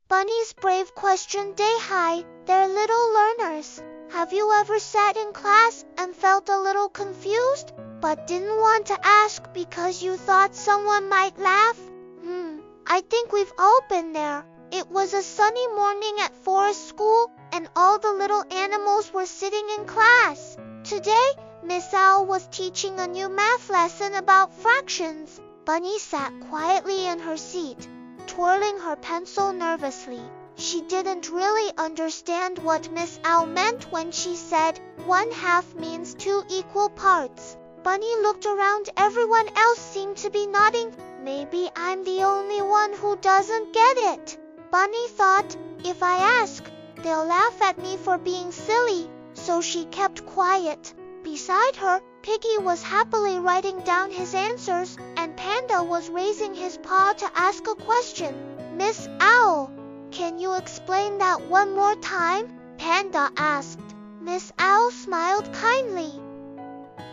Bunnies brave question day. Hi, they're little learners. Have you ever sat in class and felt a little confused, but didn't want to ask because you thought someone might laugh? I think we've all been there. It was a sunny morning at Forest School, and all the little animals were sitting in class. Today, Miss Owl was teaching a new math lesson about fractions. Bunny sat quietly in her seat, twirling her pencil nervously. She didn't really understand what Miss Owl meant when she said, 1/2 means 2 equal parts. Bunny looked around. Everyone else seemed to be nodding. Maybe I'm the only one who doesn't get it. Bunny thought, if I ask, they'll laugh at me for being silly, so she kept quiet. Beside her, Piggy was happily writing down his answers, and Panda was raising his paw to ask a question. Miss Owl, can you explain that one more time? Panda asked. Miss Owl smiled kindly.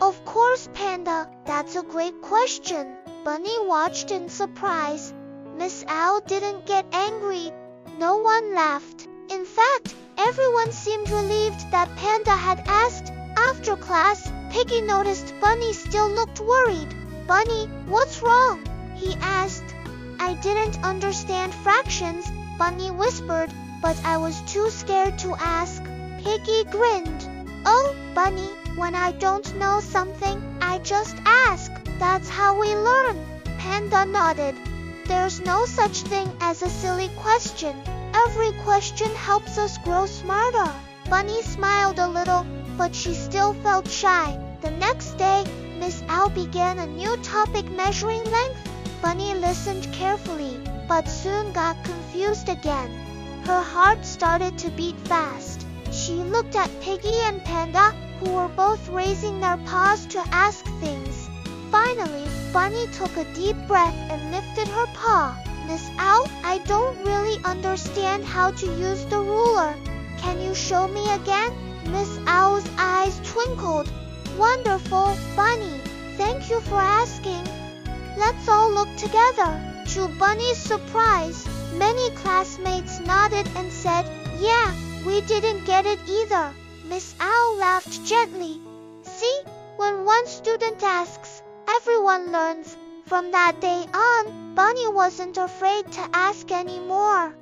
Of course, Panda, that's a great question. Bunny watched in surprise. Miss Owl didn't get angry. No one laughed. In fact, everyone seemed relieved that Panda had asked. After class, Piggy noticed Bunny still looked worried. Bunny, what's wrong? He asked. I didn't understand fractions, Bunny whispered, but I was too scared to ask. Piggy grinned. Oh, Bunny, when I don't know something, I just ask. That's how we learn. Panda nodded. There's no such thing as a silly question. Every question helps us grow smarter. Bunny smiled a little, but she still felt shy. The next day, Miss Owl began a new topic, measuring length. Bunny listened carefully, but soon got confused again. Her heart started to beat fast. She looked at Piggy and Panda, who were both raising their paws to ask things. Finally, Bunny took a deep breath and lifted her paw. Miss Owl, I don't really understand how to use the ruler. Can you show me again? Miss Owl's eyes twinkled. Wonderful, Bunny. Thank you for asking. Let's all look together. To Bunny's surprise, many classmates nodded and said, yeah, we didn't get it either. Miss Owl laughed gently. See, when one student asks, everyone learns. From that day on, Bunny wasn't afraid to ask anymore.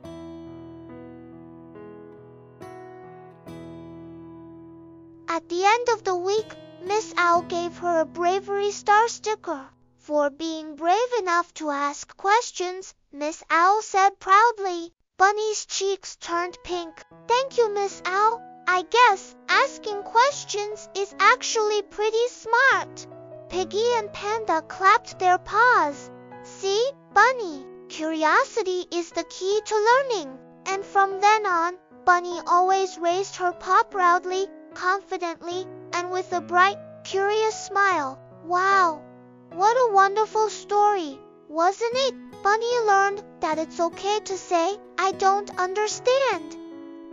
At the end of the week, Miss Owl gave her a bravery star sticker. For being brave enough to ask questions, Miss Owl said proudly. Bunny's cheeks turned pink. Thank you, Miss Owl. I guess asking questions is actually pretty smart. Piggy and Panda clapped their paws. See, Bunny, curiosity is the key to learning. And from then on, Bunny always raised her paw proudly, confidently, and with a bright, curious smile. Wow, what a wonderful story, wasn't it? Bunny learned that it's okay to say, I don't understand.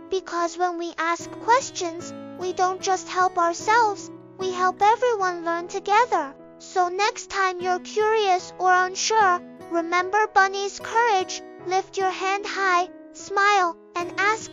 Because when we ask questions, we don't just help ourselves, we help everyone learn together. So next time you're curious or unsure, remember Bunny's courage, lift your hand high, smile, and ask,